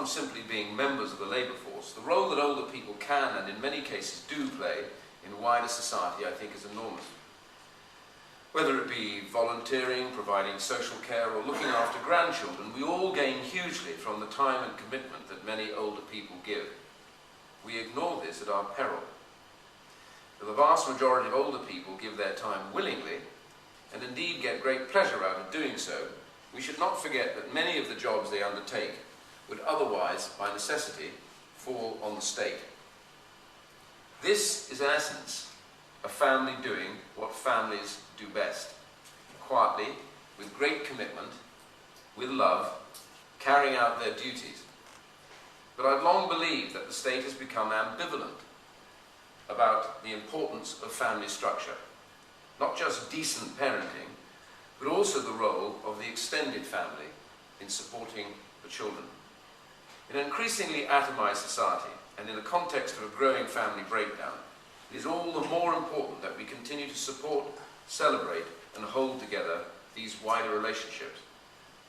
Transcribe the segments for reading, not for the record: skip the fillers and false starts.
from simply being members of the labour force, the role that older people can and in many cases do play in wider society, I think, is enormous. Whether it be volunteering, providing social care, or looking after grandchildren, we all gain hugely from the time and commitment that many older people give. We ignore this at our peril. For the vast majority of older people give their time willingly, and indeed get great pleasure out of doing so, we should not forget that many of the jobs they undertake would otherwise, by necessity, fall on the state. This is, in essence, a family doing what families do best, quietly, with great commitment, with love, carrying out their duties. But I've long believed that the state has become ambivalent about the importance of family structure, not just decent parenting, but also the role of the extended family in supporting the children. In an increasingly atomized society, and in the context of a growing family breakdown, it is all the more important that we continue to support, celebrate, and hold together these wider relationships.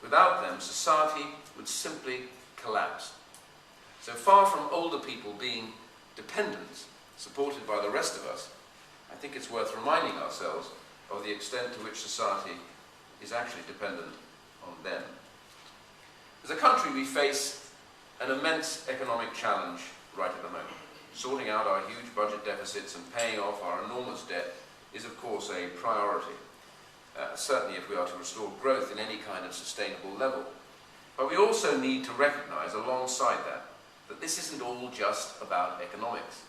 Without them, society would simply collapse. So far from older people being dependents, supported by the rest of us, I think it's worth reminding ourselves of the extent to which society is actually dependent on them. As a country, we face an immense economic challenge right at the moment. Sorting out our huge budget deficits and paying off our enormous debt is, of course, a priority, certainly if we are to restore growth in any kind of sustainable level. But we also need to recognise, alongside that this isn't all just about economics.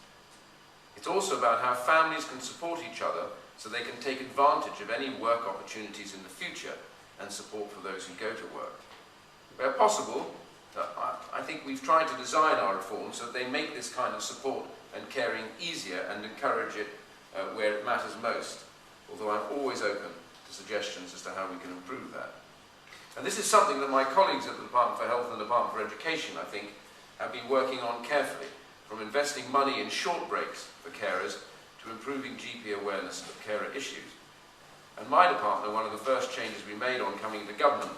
It's also about how families can support each other so they can take advantage of any work opportunities in the future and support for those who go to work. Where possible, I think we've tried to design our reforms so that they make this kind of support and caring easier and encourage it where it matters most, although I'm always open to suggestions as to how we can improve that. And this is something that my colleagues at the Department for Health and the Department for Education, I think, have been working on carefully, from investing money in short breaks for carers to improving GP awareness of carer issues. And my department, one of the first changes we made on coming into government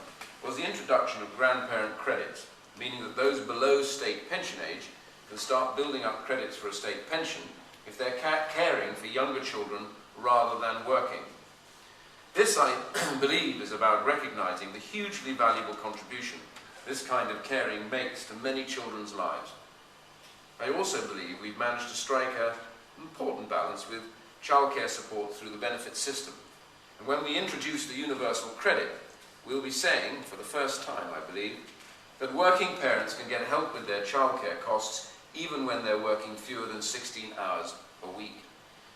was the introduction of grandparent credits, meaning that those below state pension age can start building up credits for a state pension if they're caring for younger children rather than working. This, I believe, is about recognising the hugely valuable contribution this kind of caring makes to many children's lives. I also believe we've managed to strike an important balance with childcare support through the benefit system. And when we introduce the universal credit, we'll be saying, for the first time I believe, that working parents can get help with their childcare costs even when they're working fewer than 16 hours a week.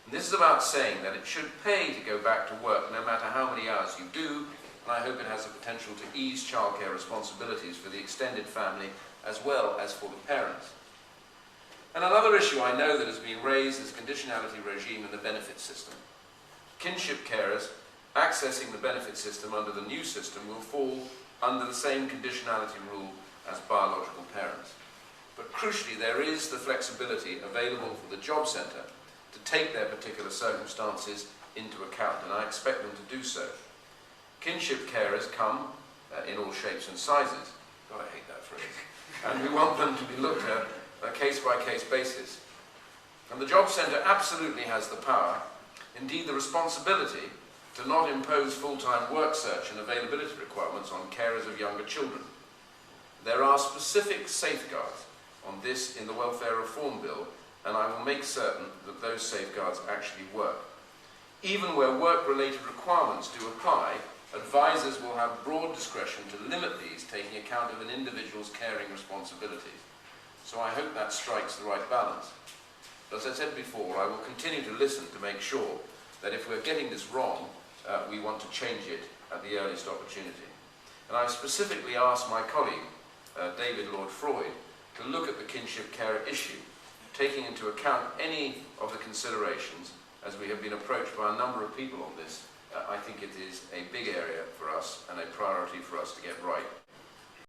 And this is about saying that it should pay to go back to work no matter how many hours you do, and I hope it has the potential to ease childcare responsibilities for the extended family as well as for the parents. And another issue I know that has been raised is the conditionality regime in the benefit system. Kinship carers accessing the benefit system under the new system will fall under the same conditionality rule as biological parents. But crucially, there is the flexibility available for the job centre to take their particular circumstances into account, and I expect them to do so. Kinship carers come in all shapes and sizes. God, I hate that phrase. And we want them to be looked at on a case-by-case basis. And the job centre absolutely has the power, indeed the responsibility, to not impose full-time work search and availability requirements on carers of younger children. There are specific safeguards on this in the Welfare Reform Bill, and I will make certain that those safeguards actually work. Even where work-related requirements do apply, advisors will have broad discretion to limit these, taking account of an individual's caring responsibilities. So I hope that strikes the right balance. But as I said before, I will continue to listen to make sure that if we're getting this wrong, we want to change it at the earliest opportunity. And I've specifically asked my colleague, David Lord Freud, to look at the kinship carer issue, taking into account any of the considerations, as we have been approached by a number of people on this. I think it is a big area for us and a priority for us to get right.